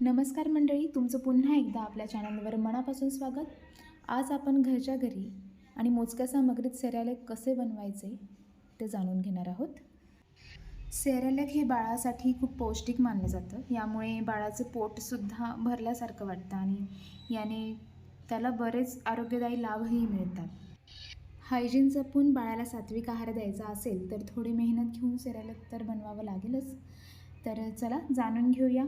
नमस्कार मंडळी, तुमचं पुन्हा एकदा आपल्या चॅनलवर मनापासून स्वागत. आज आपण घरच्या घरी आणि मोजक्या सामग्रीत सेरेलॅक कसे बनवायचे ते जाणून घेणार आहोत. सेरेलॅक हे बाळासाठी खूप पौष्टिक मानलं जातं. यामुळे बाळाचं पोटसुद्धा भरल्यासारखं वाटतं आणि याने त्याला बरेच आरोग्यदायी लाभही मिळतात. हायजीन जपून बाळाला सात्विक आहार द्यायचा असेल तर थोडी मेहनत घेऊन सेरेलॅक तर बनवावं लागेलच. तर चला जाणून घेऊया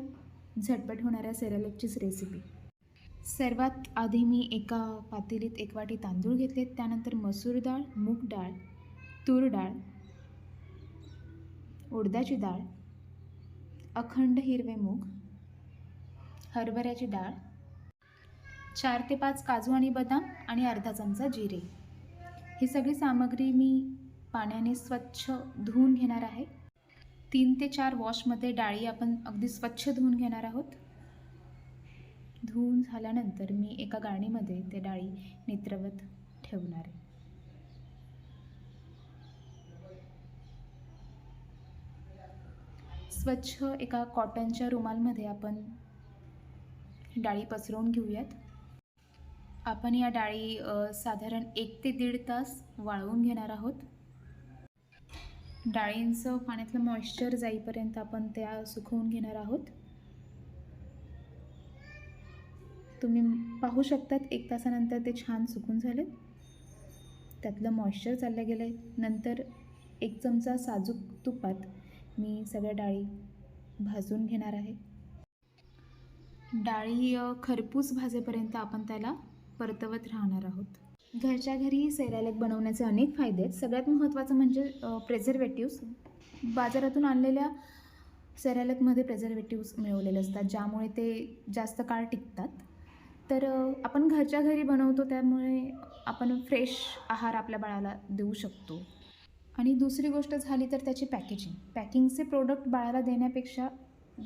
झटपट होणाऱ्या सेरेलॅकचीच रेसिपी. सर्वात आधी मी एका पातेलीत 1 वाटी तांदूळ घेतलेत. त्यानंतर मसूर डाळ, मूग डाळ, तूर डाळ, उडदाची डाळ, अखंड हिरवे मूग, हरभऱ्याची डाळ, 4 ते 5 काजू आणि बदाम आणि अर्धा चमचा जिरे. ही सगळी सामग्री मी पाण्याने स्वच्छ धुवून घेणार आहे. 3 ते 4 वॉशमध्ये डाळी आपण अगदी स्वच्छ धुवून घेणार आहोत. धुवून झाल्यानंतर मी एका गाळणीमध्ये ते डाळी नित्रवत ठेवणार आहे. स्वच्छ एका कॉटनच्या रुमालमध्ये आपण डाळी पसरवून घेऊयात. आपण या डाळी साधारण 1 ते 1.5 तास वाळवून घेणार आहोत. डाळींचं पाण्यातलं मॉइश्चर जाईपर्यंत आपण त्या सुकवून घेणार आहोत. तुम्ही पाहू शकतात 1 तासानंतर ते छान सुकून झाले. त्यातलं मॉइश्चर चाललं गेलं आहे. नंतर 1 चमचा साजूक तुपात मी सगळ्या डाळी भाजून घेणार आहे. डाळी खरपूस भाजेपर्यंत आपण त्याला परतवत राहणार आहोत. घरच्या घरी सेरेलॅक बनवण्याचे अनेक फायदे आहेत. सगळ्यात महत्त्वाचं म्हणजे प्रेझर्वेटिव्स. बाजारातून आणलेल्या सेरेलॅकमध्ये प्रेझर्वेटिव्स मिळवलेले असतात, ज्यामुळे ते जास्त काळ टिकतात. तर आपण घरच्या घरी बनवतो, त्यामुळे आपण फ्रेश आहार आपल्या बाळाला देऊ शकतो. आणि दुसरी गोष्ट झाली तर त्याची पॅकिंगचे प्रोडक्ट बाळाला देण्यापेक्षा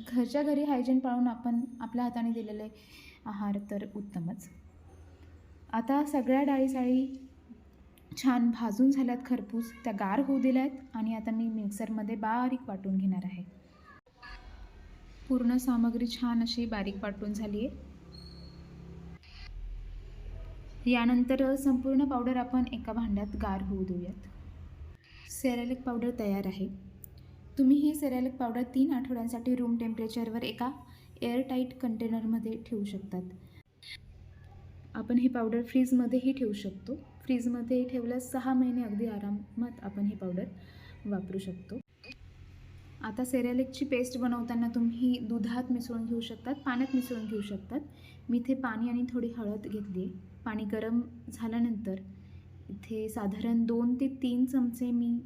घरच्या घरी हायजीन पाळून आपण आपल्या हाताने दिलेले आहार तर उत्तमच. आता सगळ्या डाळी छान भाजून झाल्यात खरपूस, त्या गार होऊ दिल्या आहेत आणि आता मी मिक्सरमध्ये बारीक वाटून घेणार आहे. पूर्ण सामग्री छान अशी बारीक वाटून झाली आहे. यानंतर संपूर्ण पावडर आपण एका भांड्यात गार होऊ देऊयात. सेरेलॅक पावडर तयार आहे. तुम्ही ही सेरेलॅक पावडर 3 आठवड्यांसाठी रूम टेम्परेचरवर एका एअरटाईट कंटेनरमध्ये ठेवू शकतात. आपण ही पावडर फ्रीजमध्येही ठेवू शकतो. फ्रीजमध्ये ठेवल्यास 6 महिने अगदी आरामात आपण ही पावडर वापरू शकतो. आता सेरेलॅकची पेस्ट बनवताना तुम्ही दुधात मिसळून घेऊ शकतात, पाण्यात मिसळून घेऊ शकतात. मी इथे पाणी आणि थोडी हळद घेतली आहे. पाणी गरम झाल्यानंतर इथे साधारण 2 ते 3 चमचे मी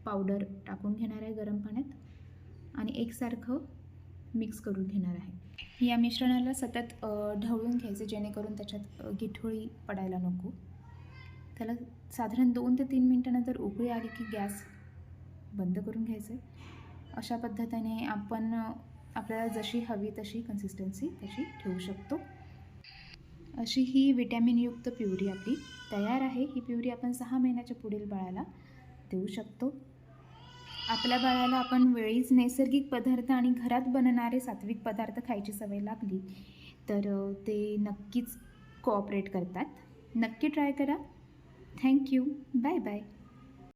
पावडर टाकून घेणार आहे गरम पाण्यात आणि एकसारखं मिक्स करून घेणार आहे. या मिश्रणाला सतत ढवळून घ्यायचे, जेणेकरून त्याच्यात गिठोळी पडायला नको. त्याला साधारण 2 ते 3 मिनिटानंतर उकळी आली की गॅस बंद करून घ्यायचं. अशा पद्धतीने आपण आपल्याला जशी हवी तशी कन्सिस्टन्सी त्याची ठेवू शकतो. अशी ही विटॅमिनयुक्त प्युरी आपली तयार आहे. ही प्युरी आपण 6 महिन्याच्या पुढील बाळाला देऊ शकतो. आपल्या बाळाला आपण वेळीच नैसर्गिक पदार्थ आणि घरात बनणारे सात्विक पदार्थ खायची सवय लागली तर ते नक्कीच कोऑपरेट करतात. नक्की ट्राय करा. थँक्यू. Bye bye.